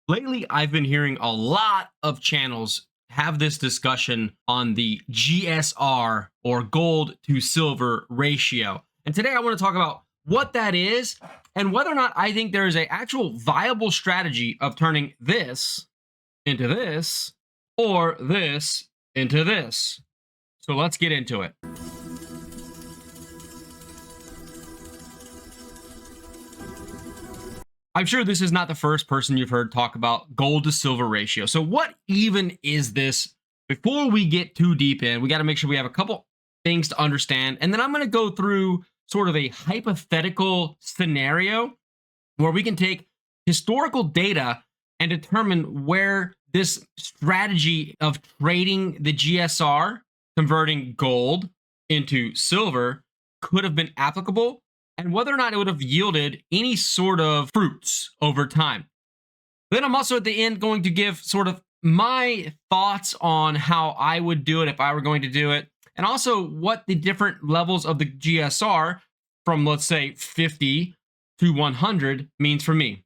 Lately, I've been hearing a lot of channels have this discussion on the GSR or gold to silver ratio. And today I want to talk about what that is and whether or not I think there is a actual viable strategy of turning this into this or this into this. So let's get into it. I'm sure this is not the first person you've heard talk about gold to silver ratio. So what even is this? Before we get too deep in, we got to make sure we have a couple things to understand. And then I'm going to go through sort of a hypothetical scenario where we can take historical data and determine where this strategy of trading the GSR, converting gold into silver, could have been applicable and whether or not it would have yielded any sort of fruits over time. Then I'm also at the end going to give sort of my thoughts on how I would do it if I were going to do it, and also what the different levels of the GSR from, let's say, 50 to 100 means for me.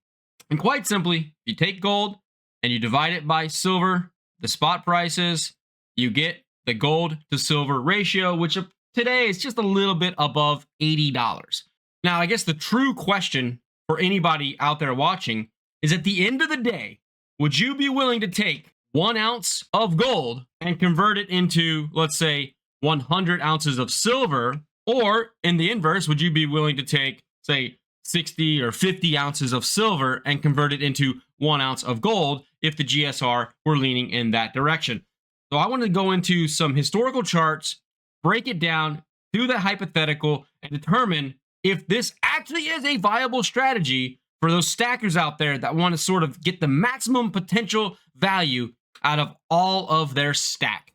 And quite simply, you take gold and you divide it by silver, the spot prices, you get the gold to silver ratio, which today is just a little bit above $80. Now, I guess the true question for anybody out there watching is, at the end of the day, would you be willing to take 1 ounce of gold and convert it into, let's say, 100 ounces of silver? Or in the inverse, would you be willing to take, say, 60 or 50 ounces of silver and convert it into 1 ounce of gold if the GSR were leaning in that direction? So I want to go into some historical charts, break it down, do the hypothetical, and determine if this actually is a viable strategy for those stackers out there that want to sort of get the maximum potential value out of all of their stack.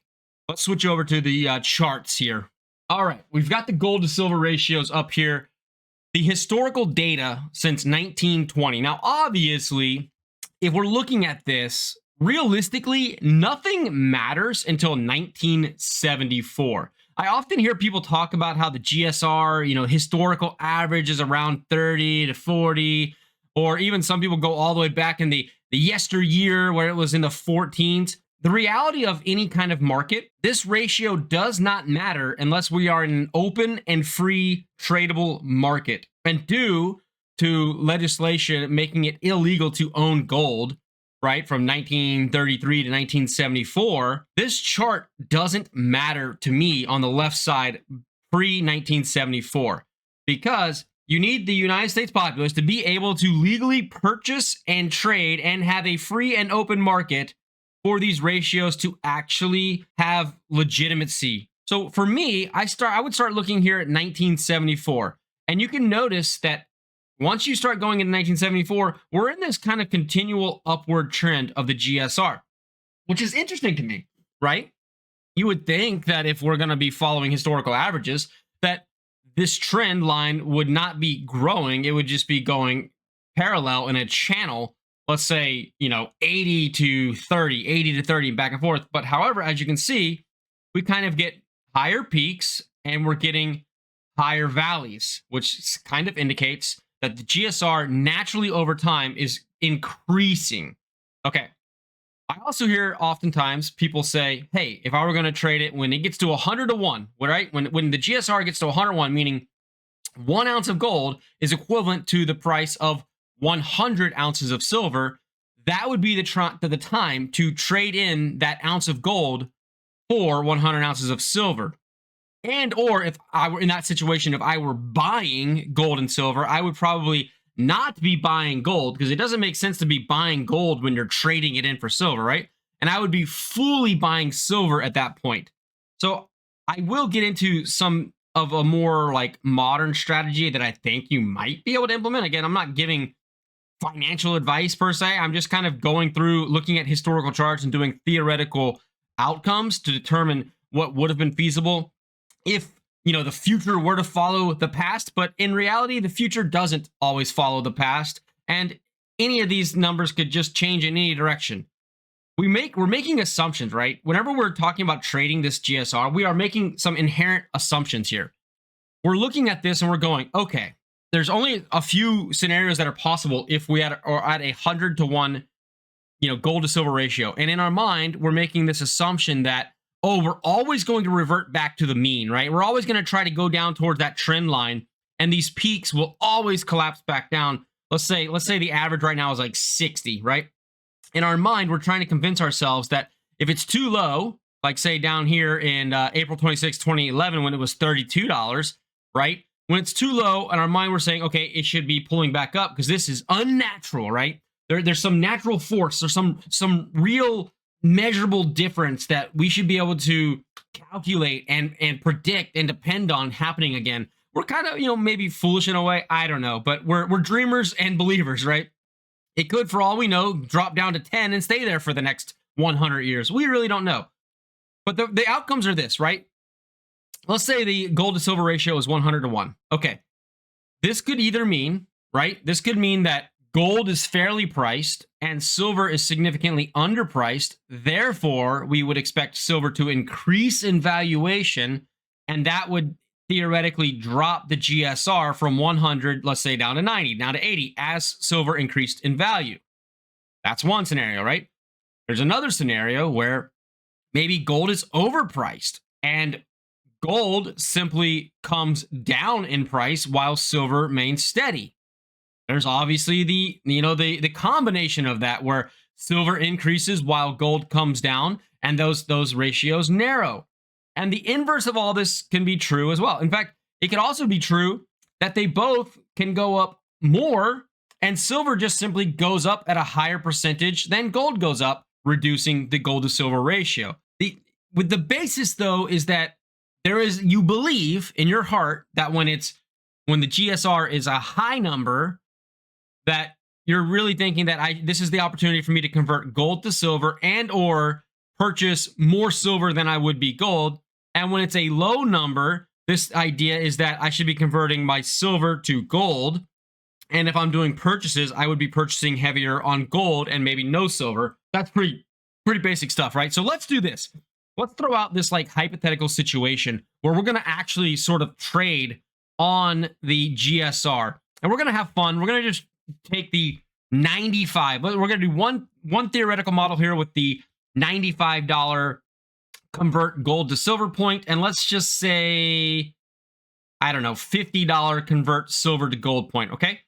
Let's switch over to the charts here. All right, we've got the gold to silver ratios up here. The historical data since 1920. Now, obviously, if we're looking at this, realistically, nothing matters until 1974. I often hear people talk about how the GSR, historical average is around 30 to 40, or even some people go all the way back in the yesteryear where it was in the 14s. The reality of any kind of market, this ratio does not matter unless we are in an open and free tradable market. And due to legislation making it illegal to own gold, right, from 1933 to 1974, this chart doesn't matter to me on the left side pre-1974, because you need the United States populace to be able to legally purchase and trade and have a free and open market for these ratios to actually have legitimacy. So for me, I would start looking here at 1974, and you can notice that once you start going into 1974, we're in this kind of continual upward trend of the GSR, which is interesting to me, right? You would think that if we're going to be following historical averages, that this trend line would not be growing. It would just be going parallel in a channel, let's say, 80 to 30, 80 to 30, back and forth. But however, as you can see, we kind of get higher peaks and we're getting higher valleys, which kind of indicates that the GSR naturally over time is increasing. Okay. I also hear oftentimes people say, hey, if I were going to trade it when it gets to 100 to 1, right? When the GSR gets to 101, meaning 1 ounce of gold is equivalent to the price of 100 ounces of silver, that would be the time to trade in that ounce of gold for 100 ounces of silver. And or if I were in that situation, if I were buying gold and silver, I would probably not be buying gold, because it doesn't make sense to be buying gold when you're trading it in for silver, right? And I would be fully buying silver at that point. So I will get into some of a more like modern strategy that I think you might be able to implement. Again, I'm not giving financial advice per se. I'm just kind of going through, looking at historical charts and doing theoretical outcomes to determine what would have been feasible if the future were to follow the past. But in reality, the future doesn't always follow the past, and any of these numbers could just change in any direction. We're making assumptions, right? Whenever we're talking about trading this GSR, we are making some inherent assumptions here. We're looking at this and we're going, okay, there's only a few scenarios that are possible if we are at 100 to 1 gold to silver ratio. And in our mind, we're making this assumption that, oh, we're always going to revert back to the mean, right? We're always going to try to go down towards that trend line, and these peaks will always collapse back down. Let's say the average right now is like 60, right? In our mind, we're trying to convince ourselves that if it's too low, like say down here in April 26, 2011, when it was $32, right? When it's too low, in our mind, we're saying, okay, it should be pulling back up because this is unnatural, right? There's some natural force or some real measurable difference that we should be able to calculate and predict and depend on happening again. We're kind of, maybe foolish in a way. I don't know, but we're dreamers and believers, right? It could, for all we know, drop down to 10 and stay there for the next 100 years. We really don't know. But the outcomes are this, right? Let's say the gold to silver ratio is 100 to 1. Okay. This could either mean, right? This could mean that gold is fairly priced and silver is significantly underpriced. Therefore, we would expect silver to increase in valuation, and that would theoretically drop the GSR from 100, let's say, down to 90, down to 80, as silver increased in value. That's one scenario, right? There's another scenario where maybe gold is overpriced and gold simply comes down in price while silver remains steady. There's obviously the combination of that, where silver increases while gold comes down, and those ratios narrow. And the inverse of all this can be true as well. In fact, it could also be true that they both can go up more, and silver just simply goes up at a higher percentage than gold goes up, reducing the gold to silver ratio. With the basis, though, is that you believe in your heart that when the GSR is a high number, that you're really thinking that this is the opportunity for me to convert gold to silver and or purchase more silver than I would be gold. And when it's a low number, this idea is that I should be converting my silver to gold. And if I'm doing purchases, I would be purchasing heavier on gold and maybe no silver. That's pretty basic stuff, right? So let's do this. Let's throw out this like hypothetical situation where we're going to actually sort of trade on the GSR. And we're going to have fun. We're going to just take the 95. We're going to do one theoretical model here with the $95 convert gold to silver point. And let's just say, I don't know, $50 convert silver to gold point. Okay.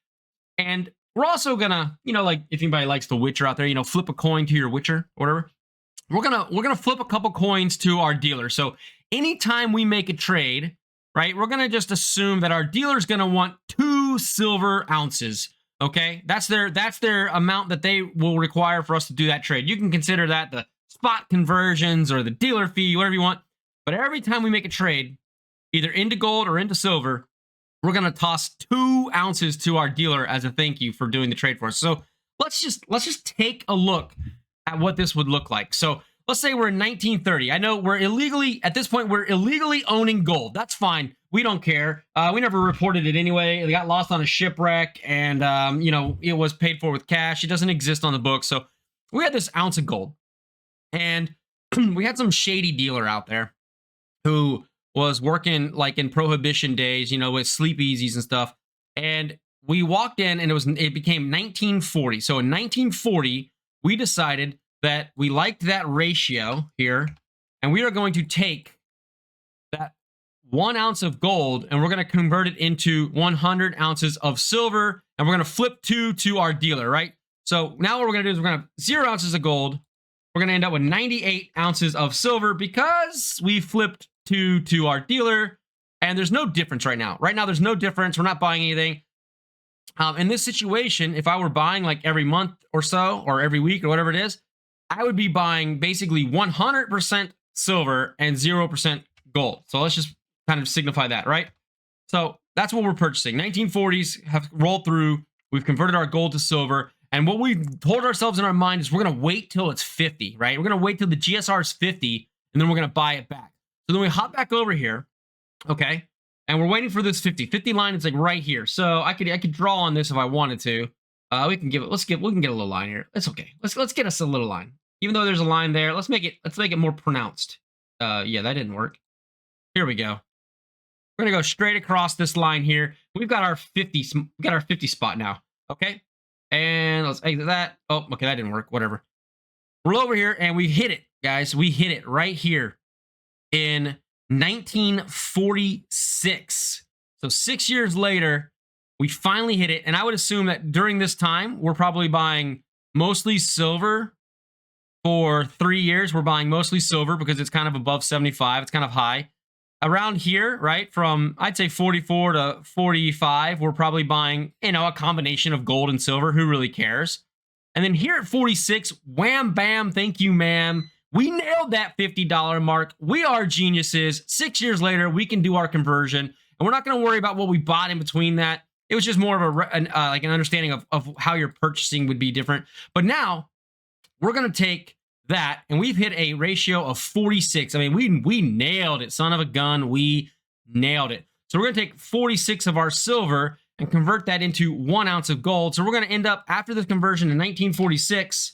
And we're also going to, like if anybody likes the Witcher out there, flip a coin to your Witcher or whatever. We're going to flip a couple coins to our dealer. So anytime we make a trade, right, we're going to just assume that our dealer's going to want 2 silver ounces. Okay, that's their amount that they will require for us to do that trade. You can consider that the spot conversions or the dealer fee, whatever you want. But every time we make a trade, either into gold or into silver, we're going to toss 2 ounces to our dealer as a thank you for doing the trade for us. So let's just take a look at what this would look like. So let's say we're in 1930. I know we're illegally owning gold. That's fine. We don't care. We never reported it anyway. It got lost on a shipwreck, and it was paid for with cash. It doesn't exist on the book. So we had this ounce of gold, and we had some shady dealer out there who was working like in prohibition days, with sleepeasies and stuff. And we walked in, and it became 1940. So in 1940, we decided that we liked that ratio here, and we are going to take that 1 ounce of gold and we're going to convert it into 100 ounces of silver, and we're going to flip 2 to our dealer, right? So now what we're going to do is we're going to have 0 ounces of gold. We're going to end up with 98 ounces of silver because we flipped 2 to our dealer, and there's no difference right now. Right now, there's no difference. We're not buying anything. In this situation, if I were buying like every month or so, or every week or whatever it is, I would be buying basically 100% silver and 0% gold. So let's just kind of signify that, right? So that's what we're purchasing. 1940s have rolled through. We've converted our gold to silver. And what we've told ourselves in our mind is we're going to wait till it's 50, right? We're going to wait till the GSR is 50, and then we're going to buy it back. So then we hop back over here, okay? And we're waiting for this 50 line. It's like right here. So I could draw on this if I wanted to. We can get a little line here. It's okay. Let's get us a little line. Even though there's a line there, let's make it more pronounced. Yeah, that didn't work. Here we go. We're gonna go straight across this line here. We've got our 50 spot now. Okay. And let's exit that. Oh, okay, that didn't work. Whatever. we're over here and we hit it, guys. We hit it right here in 1946. So 6 years later, we finally hit it. And I would assume that during this time, we're probably buying mostly silver for 3 years. We're buying mostly silver because it's kind of above 75. It's kind of high. Around here, right, from I'd say 44 to 45, we're probably buying, a combination of gold and silver. Who really cares? And then here at 46, wham, bam, thank you, ma'am. We nailed that $50 mark. We are geniuses. 6 years later, we can do our conversion, and we're not going to worry about what we bought in between that. It was just more of an understanding of how your purchasing would be different. But now we're going to take that, and we've hit a ratio of 46. I mean, we nailed it, son of a gun. We nailed it. So we're going to take 46 of our silver and convert that into 1 ounce of gold. So we're going to end up, after this conversion in 1946,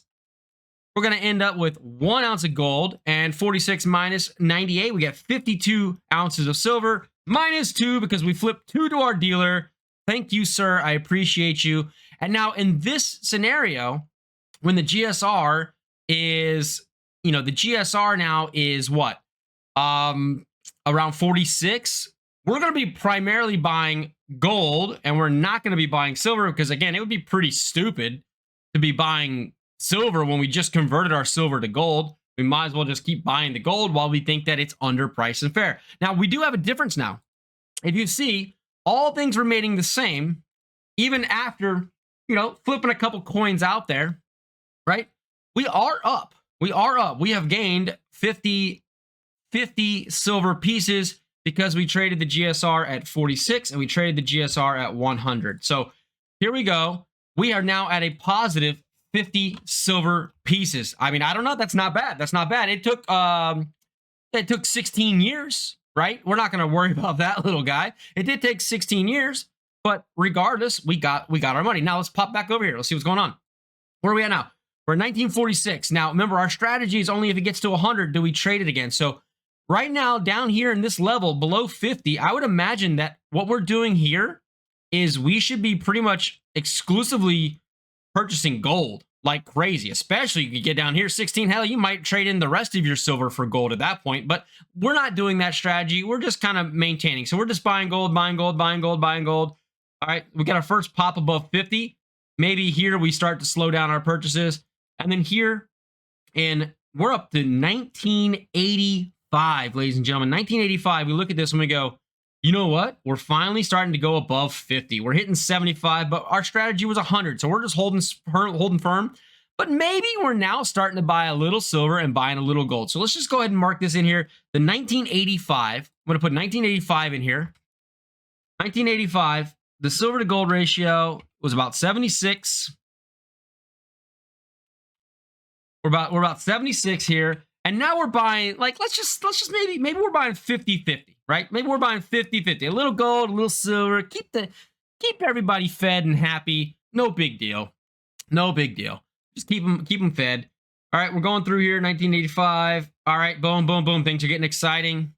we're going to end up with 1 ounce of gold, and 46 minus 98, we get 52 ounces of silver, minus 2 because we flipped 2 to our dealer. Thank you, sir. I appreciate you. And now in this scenario, when the GSR is, the GSR now is what? Around 46. We're going to be primarily buying gold, and we're not going to be buying silver because, again, it would be pretty stupid to be buying silver when we just converted our silver to gold. We might as well just keep buying the gold while we think that it's underpriced and fair. Now, we do have a difference now. If you see, all things remaining the same, even after, flipping a couple coins out there, right? We are up. We are up. We have gained 50 silver pieces because we traded the GSR at 46 and we traded the GSR at 100. So here we go. We are now at a positive 50 silver pieces. I mean, I don't know. That's not bad. That's not bad. It took 16 years, right? We're not going to worry about that little guy. It did take 16 years, but regardless, we got our money. Now let's pop back over here. Let's see what's going on. Where are we at now? We're in 1946. Now, remember, our strategy is only if it gets to 100, do we trade it again? So right now, down here in this level, below 50, I would imagine that what we're doing here is we should be pretty much exclusively purchasing gold like crazy, especially if you get down here 16. Hell, you might trade in the rest of your silver for gold at that point, but we're not doing that strategy. We're just kind of maintaining. So we're just buying gold, buying gold, buying gold, buying gold. All right, we got our first pop above 50. Maybe here we start to slow down our purchases. And then here, and we're up to 1985, ladies and gentlemen. 1985, we look at this and we go, you know what? We're finally starting to go above 50. We're hitting 75, but our strategy was 100. So we're just holding firm. But maybe we're now starting to buy a little silver and buying a little gold. So let's just go ahead and mark this in here. The 1985, I'm going to put 1985 in here. 1985, the silver to gold ratio was about 76. We're about 76 here. And now we're buying, like, let's just maybe we're buying 50-50, right? Maybe we're buying 50-50. A little gold, a little silver. Keep everybody fed and happy. No big deal. No big deal. Just keep them fed. All right, we're going through here, 1985. All right, boom, boom, boom. Things are getting exciting.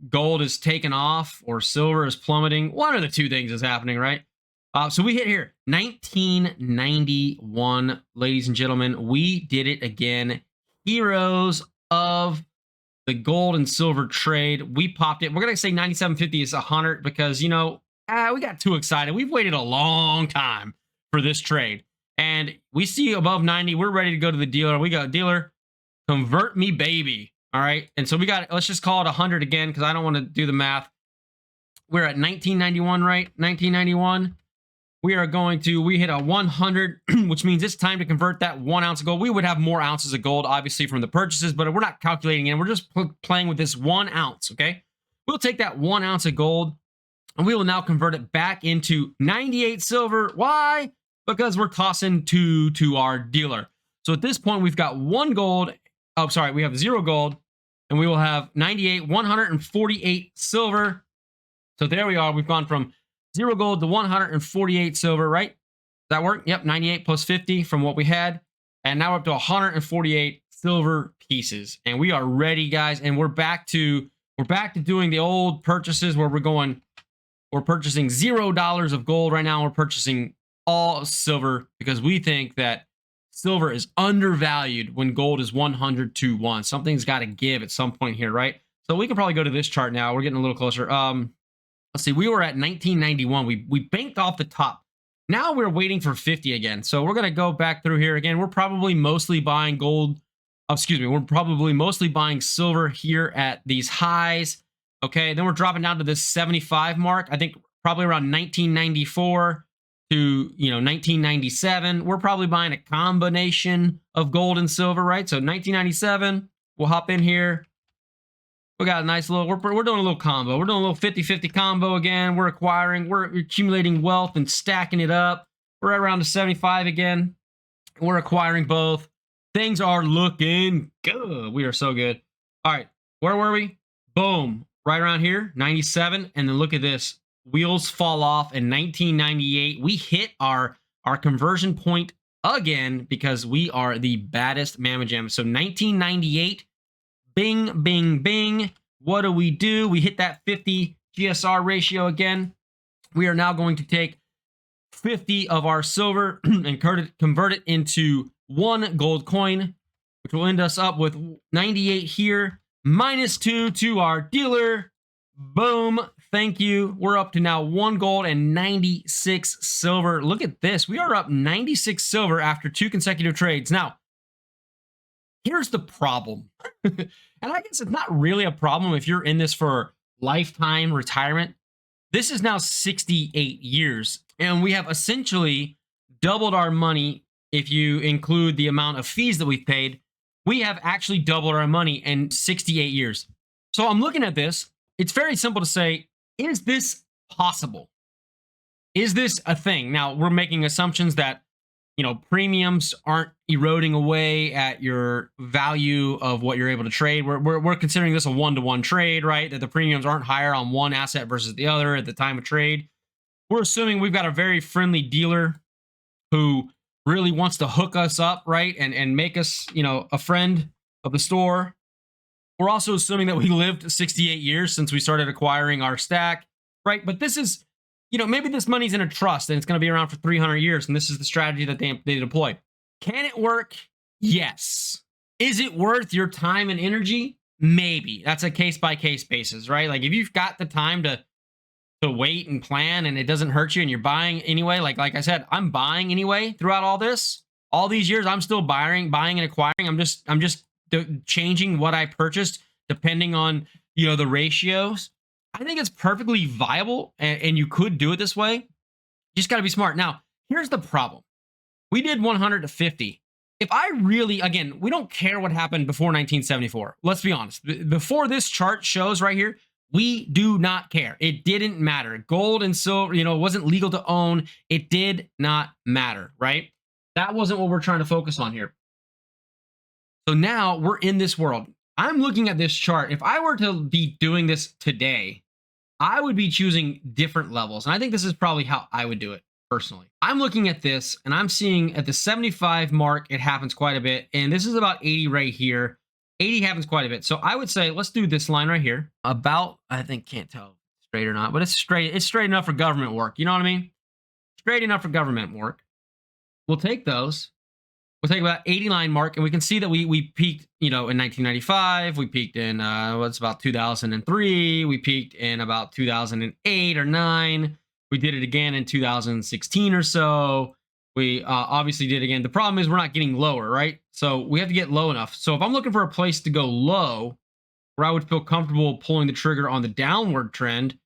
Gold is taking off or silver is plummeting. One of the two things is happening, right? So we hit here, 1991, ladies and gentlemen. We did it again. Heroes of the gold and silver trade. We popped it. We're going to say 97.50 is 100 because, we got too excited. We've waited a long time for this trade. And we see above 90. We're ready to go to the dealer. We got dealer, convert me, baby. All right. And so let's just call it 100 again because I don't want to do the math. We're at 1991, right? 1991. We hit a 100, which means it's time to convert that 1 ounce of gold. We would have more ounces of gold, obviously, from the purchases, but we're not calculating it. We're just playing with this 1 ounce, okay? We'll take that 1 ounce of gold, and we will now convert it back into 98 silver. Why? Because we're tossing 2 to our dealer. So at this point, we've got 1 gold. Oh, sorry, we have 0 gold, and we will have 98, 148 silver. So there we are. We've gone from 0 gold to 148 silver, right? Does that work? Yep, 98 plus 50 from what we had. And now we're up to 148 silver pieces. And we are ready, guys. And we're back to doing the old purchases where we're purchasing $0 of gold right now. We're purchasing all silver because we think that silver is undervalued when gold is 100 to 1. Something's got to give at some point here, right? So we can probably go to this chart now. We're getting a little closer. Let's see. We were at 1991. We banked off the top. Now we're waiting for 50 again. So we're going to go back through here again. We're probably mostly buying gold. Excuse me. We're probably mostly buying silver here at these highs. Okay. Then we're dropping down to this 75 mark. I think probably around 1994 to 1997. We're probably buying a combination of gold and silver, right? So 1997, we'll hop in here. We got a nice little, we're doing a little combo. We're doing a little 50-50 combo again. We're accumulating wealth and stacking it up. We're at around the 75 again. We're acquiring both. Things are looking good. We are so good. All right, where were we? Boom, right around here, 97. And then look at this. Wheels fall off in 1998. We hit our conversion point again because we are the baddest mamma jamma. So 1998, bing, bing, bing. What do? We hit that 50 GSR ratio again. We are now going to take 50 of our silver and convert it into one gold coin, which will end us up with 98 here, -2 to our dealer. Boom. Thank you. We're up to now 1 gold and 96 silver. Look at this. We are up 96 silver after 2 consecutive trades. Now, here's the problem. And I guess it's not really a problem if you're in this for lifetime retirement. This is now 68 years, and we have essentially doubled our money. If you include the amount of fees that we've paid, we have actually doubled our money in 68 years. So I'm looking at this. It's very simple to say, is this possible? Is this a thing? Now, we're making assumptions that, premiums aren't eroding away at your value of what you're able to trade. We're considering this a one-to-one trade, right? That the premiums aren't higher on one asset versus the other at the time of trade. We're assuming we've got a very friendly dealer who really wants to hook us up, right? And make us, a friend of the store. We're also assuming that we lived 68 years since we started acquiring our stack, right? But this is, maybe this money's in a trust and it's going to be around for 300 years. And this is the strategy that they deploy. Can it work? Yes. Is it worth your time and energy? Maybe. That's a case-by-case basis, right? Like if you've got the time to wait and plan and it doesn't hurt you and you're buying anyway, like I said, I'm buying anyway throughout all these years, I'm still buying and acquiring. I'm just changing what I purchased depending on, the ratios. I think it's perfectly viable and you could do it this way. You just got to be smart. Now, here's the problem. We did 100 to 50. If I really, again, we don't care what happened before 1974. Let's be honest. Before this chart shows right here, we do not care. It didn't matter. Gold and silver, wasn't legal to own. It did not matter, right? That wasn't what we're trying to focus on here. So now we're in this world. I'm looking at this chart. If I were to be doing this today, I would be choosing different levels. And I think this is probably how I would do it personally. I'm looking at this and I'm seeing at the 75 mark, it happens quite a bit. And this is about 80 right here. 80 happens quite a bit. So I would say, let's do this line right here. About, I think, can't tell straight or not, but it's straight. It's straight enough for government work. You know what I mean? Straight enough for government work. We'll take those. We'll take about 80 line mark, and we can see that we peaked, in 1995. We peaked in what's about 2003. We peaked in about 2008 or 9. We did it again in 2016 or so. We obviously did again. The problem is we're not getting lower, right? So we have to get low enough. So if I'm looking for a place to go low, where I would feel comfortable pulling the trigger on the downward trend,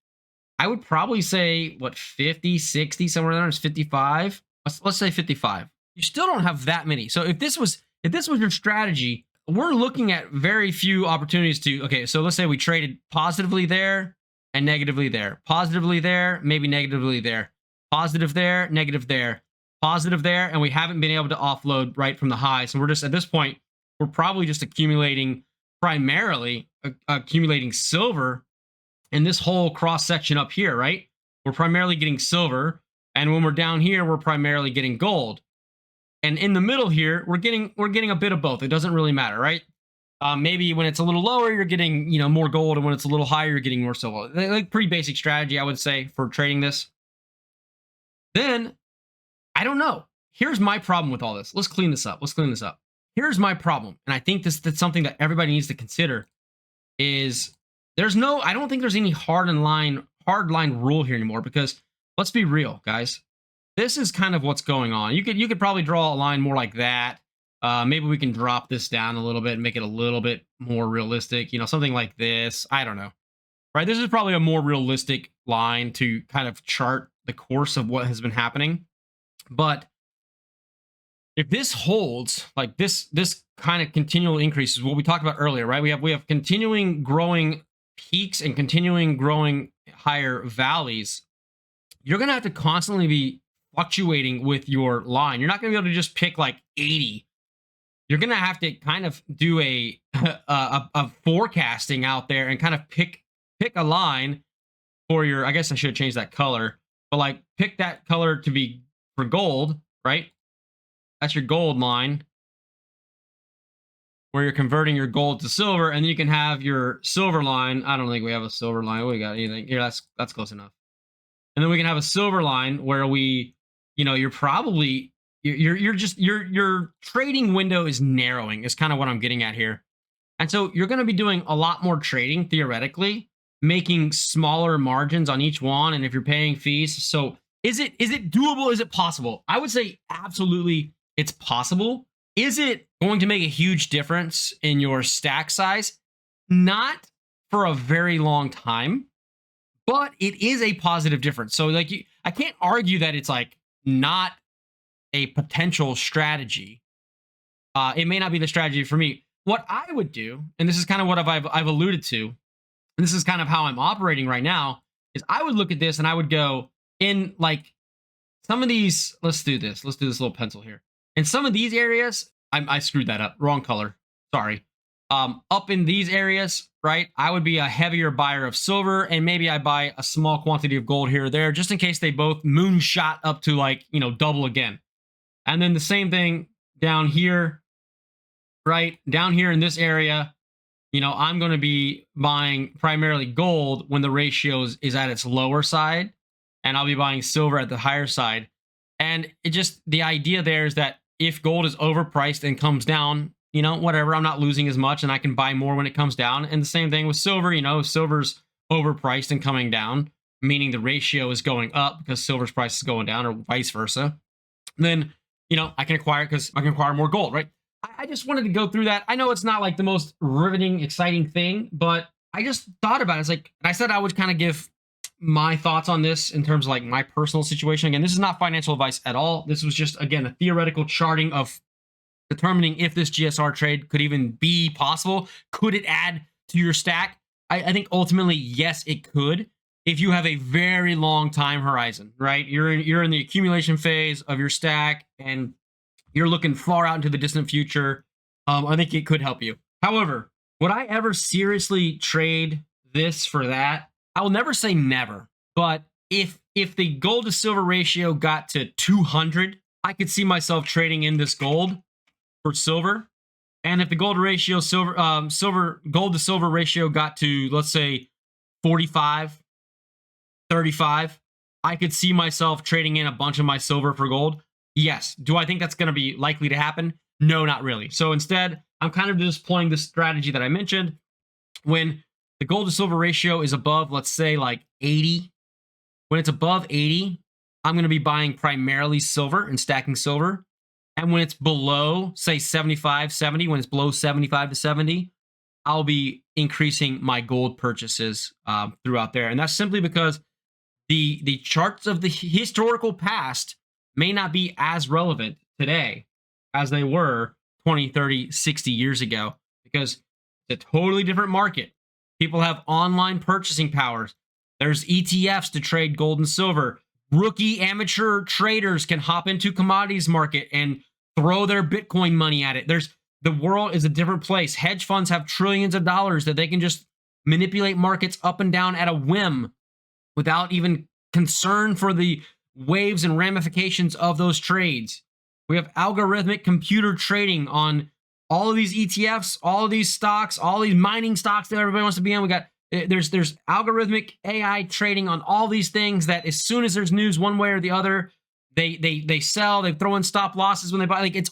I would probably say, 50, 60, somewhere there is 55. Let's say 55. You still don't have that many. So if this was your strategy, we're looking at very few opportunities to, okay, so let's say we traded positively there and negatively there. Positively there, maybe negatively there. Positive there, negative there. Positive there, and we haven't been able to offload right from the high. So we're just, at this point, we're probably just primarily accumulating silver in this whole cross section up here, right? We're primarily getting silver, and when we're down here, we're primarily getting gold. And in the middle here, we're getting a bit of both. It doesn't really matter, right? Maybe when it's a little lower, you're getting more gold, and when it's a little higher, you're getting more silver. Like pretty basic strategy, I would say, for trading this. Then I don't know. here's my problem with all this. Let's clean this up. Here's my problem. And I think that's something that everybody needs to consider is I don't think there's any hard line rule here anymore, because let's be real, guys. This is kind of what's going on. You could probably draw a line more like that. Maybe we can drop this down a little bit and make it a little bit more realistic. Something like this. I don't know. Right? This is probably a more realistic line to kind of chart the course of what has been happening. But if this holds, like this kind of continual increase is what we talked about earlier, right? We have continuing growing peaks and continuing growing higher valleys. You're going to have to constantly be fluctuating with your line. You're not going to be able to just pick like 80. You're going to have to kind of do a forecasting out there and kind of pick a line for your, I guess I should have changed that color, but like pick that color to be for gold, right? That's your gold line where you're converting your gold to silver, and then you can have your silver line. I don't think we have a silver line. We got anything here? That's close enough. And then we can have a silver line where you're probably your trading window is narrowing is kind of what I'm getting at here. And so you're going to be doing a lot more trading theoretically, making smaller margins on each one. And if you're paying fees, so is it doable? Is it possible? I would say absolutely it's possible. Is it going to make a huge difference in your stack size? Not for a very long time, but it is a positive difference. So like I can't argue that it's like not a potential strategy. It may not be the strategy for me. What I would do, and this is kind of what I've alluded to, and this is kind of how I'm operating right now, is I would look at this and I would go in like some of these. Let's do this little pencil here. In some of these areas, I screwed that up. Wrong color. Sorry. Up in these areas, right, I would be a heavier buyer of silver, and maybe I buy a small quantity of gold here or there, just in case they both moonshot up to like, double again. And then the same thing down here, right? Down here in this area, I'm going to be buying primarily gold when the ratio is at its lower side, and I'll be buying silver at the higher side. And the idea there is that if gold is overpriced and comes down, whatever, I'm not losing as much and I can buy more when it comes down. And the same thing with silver, if silver's overpriced and coming down, meaning the ratio is going up because silver's price is going down, or vice versa, then, I can acquire because I can acquire more gold, right? I just wanted to go through that. I know it's not like the most riveting, exciting thing, but I just thought about it. It's like, and I said I would kind of give my thoughts on this in terms of like my personal situation. Again, this is not financial advice at all. This was just, again, a theoretical charting of determining if this GSR trade could even be possible. Could it add to your stack? I think ultimately, yes, it could. If you have a very long time horizon, right? You're in the accumulation phase of your stack and you're looking far out into the distant future. I think it could help you. However, would I ever seriously trade this for that? I will never say never, but if the gold to silver ratio got to 200, I could see myself trading in this gold for silver. And if the gold ratio gold to silver ratio got to, let's say, 45, 35, I could see myself trading in a bunch of my silver for gold. Yes. Do I think that's going to be likely to happen? No, not really. So instead, I'm kind of just deploying the strategy that I mentioned. When the gold to silver ratio is above, let's say, like 80, when it's above 80, I'm going to be buying primarily silver and stacking silver. And when it's below, say 75, 70, when it's below 75 to 70, I'll be increasing my gold purchases throughout there. And that's simply because the charts of the historical past may not be as relevant today as they were 20, 30, 60 years ago, because it's a totally different market. People have online purchasing powers. There's ETFs to trade gold and silver. Rookie amateur traders can hop into commodities market and throw their Bitcoin money at it. The world is a different place. Hedge funds have trillions of dollars that they can just manipulate markets up and down at a whim without even concern for the waves and ramifications of those trades. We have algorithmic computer trading on all of these ETFs, all of these stocks, all these mining stocks that everybody wants to be in. There's algorithmic AI trading on all these things that as soon as there's news one way or the other, they sell, they throw in stop losses when they buy. Like it's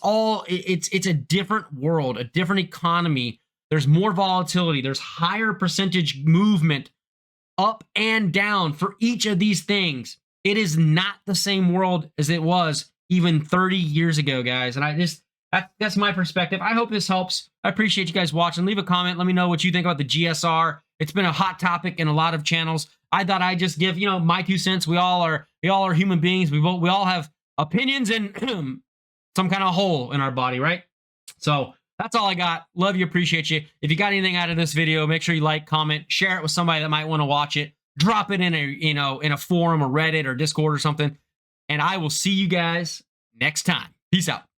a different world, a different economy. There's more volatility. There's higher percentage movement up and down for each of these things. It is not the same world as it was even 30 years ago, guys. And that's my perspective. I hope this helps. I appreciate you guys watching. Leave a comment. Let me know what you think about the GSR. It's been a hot topic in a lot of channels. I thought I'd just give, my 2 cents. We all are human beings. We all have opinions and some kind of hole in our body, right? So that's all I got. Love you, appreciate you. If you got anything out of this video, make sure you like, comment, share it with somebody that might want to watch it. Drop it in a forum or Reddit or Discord or something. And I will see you guys next time. Peace out.